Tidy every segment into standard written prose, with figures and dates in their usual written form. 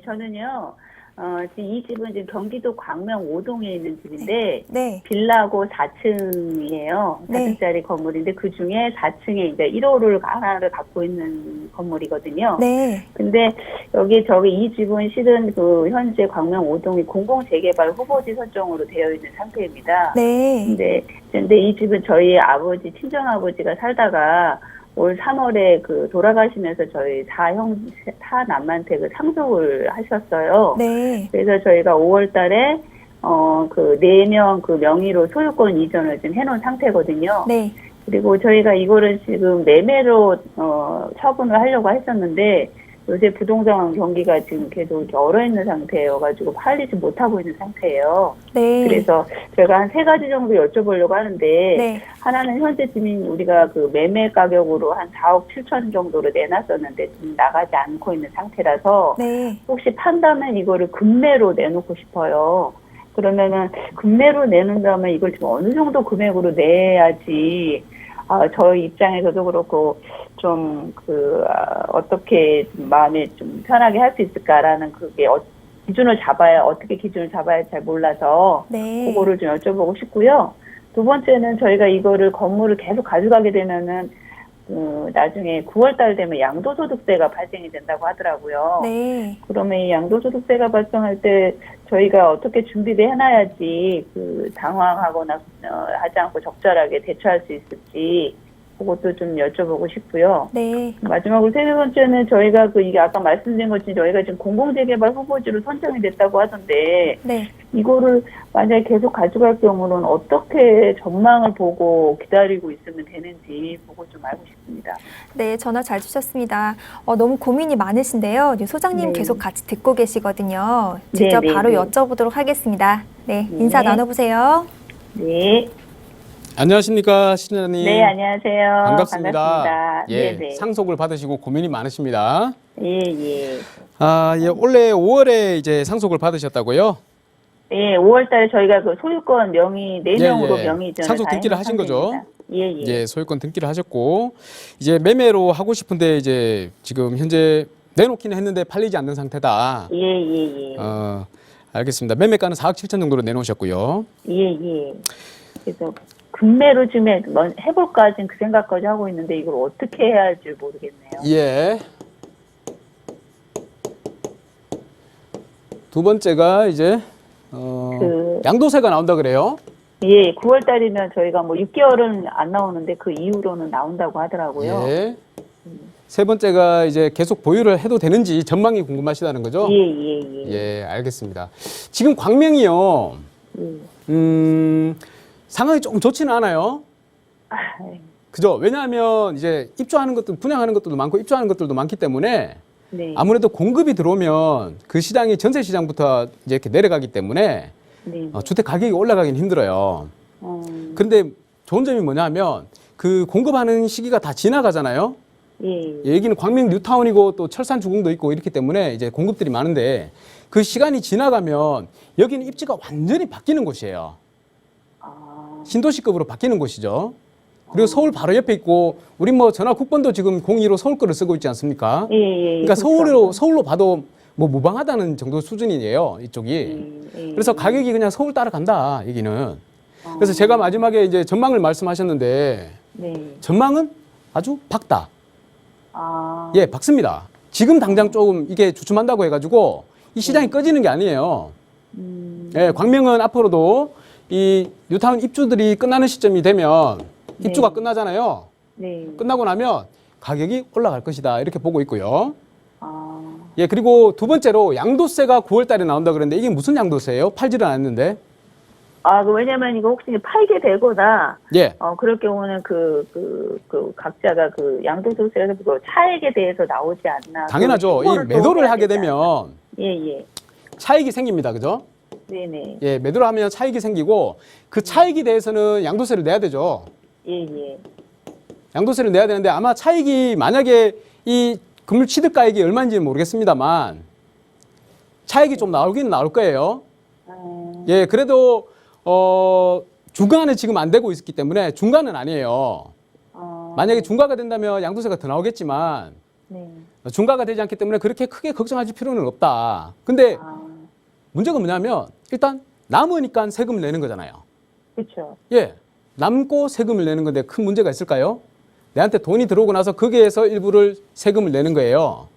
저는요, 지금 이 집은 지금 경기도 광명 5동에 있는 집인데, 네. 빌라고 4층이에요. 네. 4층짜리 건물인데, 그 중에 4층에 이제 1호를 하나를 갖고 있는 건물이거든요. 네. 근데 이 집은 실은 그 현재 광명 5동이 공공재개발 후보지 설정으로 되어 있는 상태입니다. 네. 근데 이 집은 저희 아버지, 친정아버지가 살다가 올 3월에 그 돌아가시면서 저희 사남한테 그 상속을 하셨어요. 네. 그래서 저희가 5월 달에 그 4명 그 명의로 소유권 이전을 지금 해놓은 상태거든요. 네. 그리고 저희가 이거를 지금 매매로 처분을 하려고 했었는데 요새 부동산 경기가 지금 계속 이렇게 얼어 있는 상태여가지고 팔리지 못하고 있는 상태예요. 네. 그래서 제가 한 3가지 정도 여쭤보려고 하는데 네. 하나는 현재 지금 우리가 그 매매 가격으로 한 4억 7천 정도로 내놨었는데 지금 나가지 않고 있는 상태라서 네. 혹시 판다면 이거를 금매로 내놓고 싶어요. 그러면은 금매로 내놓는다면 이걸 지금 어느 정도 금액으로 내야지 저희 입장에서도 그렇고 좀 어떻게 좀 마음이 좀 편하게 할 수 있을까라는 그게 어떻게 기준을 잡아야 잘 몰라서 네. 그거를 좀 여쭤보고 싶고요. 두 번째는 저희가 이거를 건물을 계속 가져가게 되면은 나중에 9월 달 되면 양도소득세가 발생이 된다고 하더라고요. 네. 그러면 이 양도소득세가 발생할 때 저희가 어떻게 준비를 해놔야지 당황하거나 하지 않고 적절하게 대처할 수 있을지 그것도 좀 여쭤보고 싶고요. 네. 마지막으로 세 번째는 저희가 이게 아까 말씀드린 것처럼 저희가 지금 공공재개발 후보지로 선정이 됐다고 하던데 네. 이거를 만약에 계속 가져갈 경우는 어떻게 전망을 보고 기다리고 있으면 되는지 그거 좀 알고 싶습니다. 네, 전화 잘 주셨습니다. 너무 고민이 많으신데요. 소장님 네. 계속 같이 듣고 계시거든요. 직접 네, 네, 바로 네. 여쭤보도록 하겠습니다. 네, 인사 네. 나눠보세요. 네. 안녕하십니까, 신현님. 네, 안녕하세요. 반갑습니다. 예, 네네. 상속을 받으시고 고민이 많으십니다. 예, 예. 예, 원래 5월에 이제 상속을 받으셨다고요? 예, 5월 달에 저희가 그 소유권 명의, 4명으로 예. 명의 이전을 상속 다 등기를 해놓은 하신 거죠? 상태입니다. 예, 예. 예, 소유권 등기를 하셨고, 이제 매매로 하고 싶은데 이제 지금 현재 내놓기는 했는데 팔리지 않는 상태다. 예, 예, 예. 알겠습니다. 매매가는 4억 7천 정도로 내놓으셨고요. 예, 예. 그래서 금매로 좀 해볼까 지금 그 생각까지 하고 있는데 이걸 어떻게 해야 할지 모르겠네요. 예. 두 번째가 이제 양도세가 나온다 그래요? 예, 9월 달이면 저희가 뭐 6개월은 안 나오는데 그 이후로는 나온다고 하더라고요. 예. 세 번째가 이제 계속 보유를 해도 되는지 전망이 궁금하시다는 거죠? 예, 예, 예. 예, 알겠습니다. 지금 광명이요. 예. 상황이 조금 좋지는 않아요. 예. 그죠? 왜냐하면 이제 입주하는 것도 분양하는 것들도 많고 입주하는 것들도 많기 때문에 네. 아무래도 공급이 들어오면 그 시장이 전세 시장부터 이제 이렇게 내려가기 때문에 네. 주택 가격이 올라가긴 힘들어요. 그런데 좋은 점이 뭐냐면 그 공급하는 시기가 다 지나가잖아요. 예. 여기는 광명 뉴타운이고 또 철산 주공도 있고 이렇기 때문에 이제 공급들이 많은데 그 시간이 지나가면 여기는 입지가 완전히 바뀌는 곳이에요. 신도시급으로 바뀌는 곳이죠. 그리고 서울 바로 옆에 있고 우리 뭐 전화 국번도 지금 02로 서울 거를 쓰고 있지 않습니까? 예, 예. 그러니까 그렇죠. 서울로 봐도 뭐 무방하다는 정도 수준이에요, 이쪽이. 예. 그래서 가격이 그냥 서울 따라간다, 여기는. 그래서 제가 마지막에 이제 전망을 말씀하셨는데 네. 전망은 아주 밝다. 아. 예, 밝습니다. 지금 당장 조금 이게 주춤한다고 해가지고 이 시장이 꺼지는 게 아니에요. 예, 광명은 앞으로도 이 뉴타운 입주들이 끝나는 시점이 되면 입주가 네. 끝나잖아요. 네. 끝나고 나면 가격이 올라갈 것이다. 이렇게 보고 있고요. 아. 예, 그리고 두 번째로 양도세가 9월 달에 나온다 그랬는데 이게 무슨 양도세예요? 팔지를 않았는데. 왜냐면 이거 혹시 팔게 되거나, 예. 그럴 경우는 각자가 양도소득세에서 그 차액에 대해서 나오지 않나. 당연하죠. 이 매도를 하게 되면 예, 예. 차익이 생깁니다. 그죠? 네네. 예, 매도를 하면 차익이 생기고 그 차익에 대해서는 양도세를 내야 되죠. 예, 예. 양도세를 내야 되는데 아마 차익이 만약에 이 건물 취득가액이 얼마인지는 모르겠습니다만 차익이 좀 나오기는 나올 거예요. 예, 그래도 중간은 지금 안 되고 있기 때문에 중간은 아니에요. 만약에 중과가 된다면 양도세가 더 나오겠지만 네. 중과가 되지 않기 때문에 그렇게 크게 걱정하실 필요는 없다. 근데 문제가 뭐냐면 일단 남으니까 세금을 내는 거잖아요. 그렇죠. 예, 남고 세금을 내는 건데 큰 문제가 있을까요? 내한테 돈이 들어오고 나서 거기에서 일부를 세금을 내는 거예요.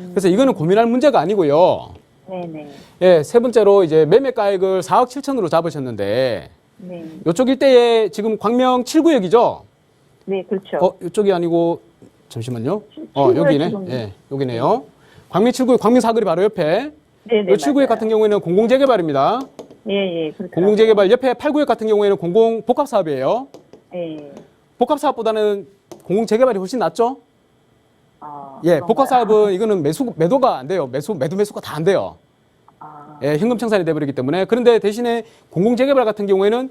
그래서 이거는 고민할 문제가 아니고요. 네네. 예, 세 번째로 이제 매매가액을 4억 7천으로 잡으셨는데 네. 이쪽 일대에 지금 광명 7구역이죠? 네, 그렇죠. 이쪽이 아니고 잠시만요. 7구역 여기네. 지금. 예, 여기네요. 광명 7구역 광명 사거리 바로 옆에. 네네. 이 7구역 맞아요. 같은 경우에는 공공재개발입니다. 예, 예. 그렇죠. 공공재개발 옆에 8구역 같은 경우에는 공공복합사업이에요. 예. 복합사업보다는 공공재개발이 훨씬 낫죠? 예, 그런가요? 복합사업은 이거는 매도가 안 돼요. 매수가 다 안 돼요. 예, 현금 청산이 돼버리기 때문에. 그런데 대신에 공공재개발 같은 경우에는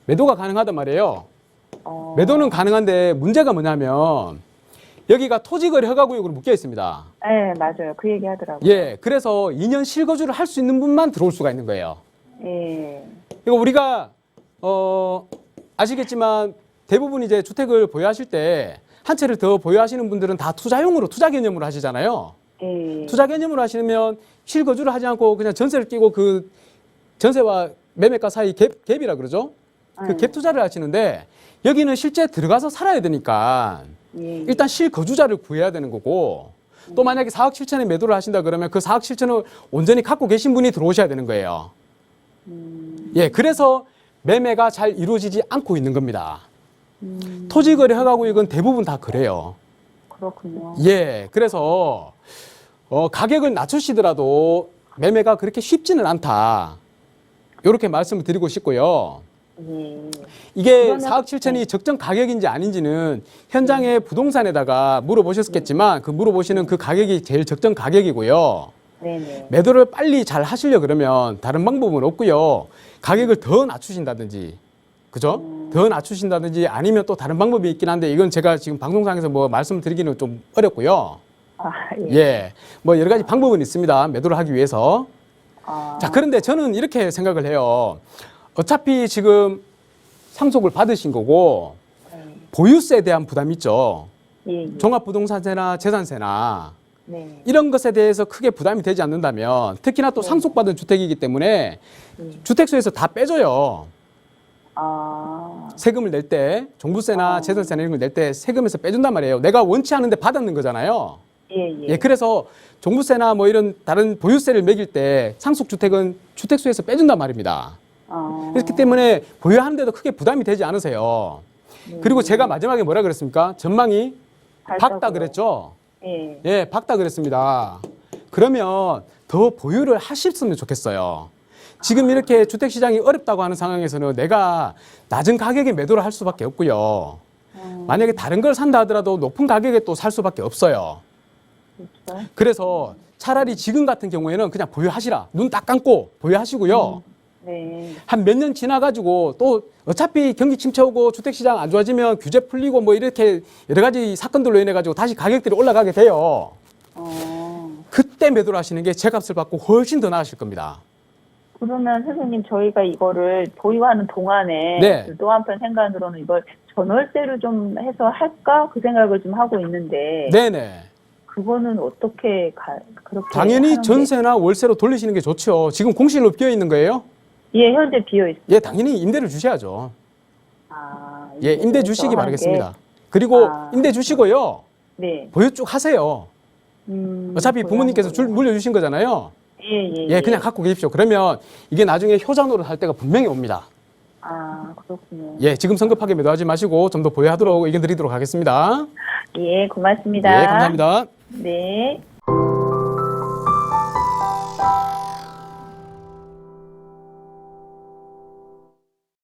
매도가 가능하단 말이에요. 매도는 가능한데 문제가 뭐냐면 여기가 토지거래 허가구역으로 묶여 있습니다. 네, 맞아요. 그 얘기 하더라고요. 예, 그래서 2년 실거주를 할 수 있는 분만 들어올 수가 있는 거예요. 예. 이거 우리가 아시겠지만 대부분 이제 주택을 보유하실 때 한 채를 더 보유하시는 분들은 다 투자 개념으로 하시잖아요. 예. 투자 개념으로 하시면 실거주를 하지 않고 그냥 전세를 끼고 그 전세와 매매가 사이 갭이라 그러죠. 그 갭 투자를 하시는데 여기는 실제 들어가서 살아야 되니까 예. 일단 실거주자를 구해야 되는 거고 또 만약에 4억 7천에 매도를 하신다 그러면 그 4억 7천을 온전히 갖고 계신 분이 들어오셔야 되는 거예요. 예, 그래서 매매가 잘 이루어지지 않고 있는 겁니다. 토지거래 허가구역은 대부분 다 그래요. 그렇군요. 예, 그래서 가격을 낮추시더라도 매매가 그렇게 쉽지는 않다. 이렇게 말씀을 드리고 싶고요. 예. 이게 그러면- 4억 7천이 적정 가격인지 아닌지는 현장의 부동산에다가 물어보셨겠지만 그 물어보시는 그 가격이 제일 적정 가격이고요. 네네. 매도를 빨리 잘 하시려 그러면 다른 방법은 없고요. 가격을 더 낮추신다든지, 그죠? 더 낮추신다든지 아니면 또 다른 방법이 있긴 한데 이건 제가 지금 방송상에서 뭐 말씀드리기는 좀 어렵고요. 예. 예, 뭐 여러 가지 방법은 있습니다. 매도를 하기 위해서. 자, 그런데 저는 이렇게 생각을 해요. 어차피 지금 상속을 받으신 거고 보유세에 대한 부담이 있죠. 예. 종합부동산세나 재산세나 네. 이런 것에 대해서 크게 부담이 되지 않는다면 특히나 또 상속받은 주택이기 때문에 주택수에서 다 빼줘요. 세금을 낼 때 종부세나 재산세나 이런 걸 낼 때 세금에서 빼준단 말이에요. 내가 원치 않은데 받았는 거잖아요. 예. 예, 그래서 종부세나 뭐 이런 다른 보유세를 매길 때 상속주택은 주택수에서 빼준단 말입니다. 그렇기 때문에 보유하는데도 크게 부담이 되지 않으세요. 그리고 제가 마지막에 뭐라 그랬습니까? 전망이 밝다 그랬죠? 예. 예, 밝다 그랬습니다. 그러면 더 보유를 하셨으면 좋겠어요. 지금 이렇게 주택시장이 어렵다고 하는 상황에서는 내가 낮은 가격에 매도를 할 수밖에 없고요. 만약에 다른 걸 산다 하더라도 높은 가격에 또 살 수밖에 없어요. 그렇죠. 그래서 차라리 지금 같은 경우에는 그냥 보유하시라. 눈 딱 감고 보유하시고요. 네. 한 몇 년 지나가지고 또 어차피 경기 침체 오고 주택시장 안 좋아지면 규제 풀리고 뭐 이렇게 여러 가지 사건들로 인해 가지고 다시 가격들이 올라가게 돼요. 그때 매도를 하시는 게 제값을 받고 훨씬 더 나으실 겁니다. 그러면 선생님 저희가 이거를 보유하는 동안에 네. 또 한편 생각으로는 이걸 전월세로 좀 해서 할까 그 생각을 좀 하고 있는데 네네. 그거는 어떻게 그렇게 당연히 하는 게- 전세나 월세로 돌리시는 게 좋죠. 지금 공실로 비어 있는 거예요? 예, 현재 비어 있습니다. 예, 당연히 임대를 주셔야죠. 예, 임대 주시기 하는 바라겠습니다. 그리고 아. 임대 주시고요. 게- 네. 보유 쭉 하세요. 어차피 부모님께서 물려주신 거잖아요. 예. 예, 그냥 갖고 계십시오. 그러면 이게 나중에 효자노릇 할 때가 분명히 옵니다. 그렇군요. 예, 지금 성급하게 매도하지 마시고 좀 더 보유하도록 의견 드리도록 하겠습니다. 예, 고맙습니다. 예, 감사합니다. 네.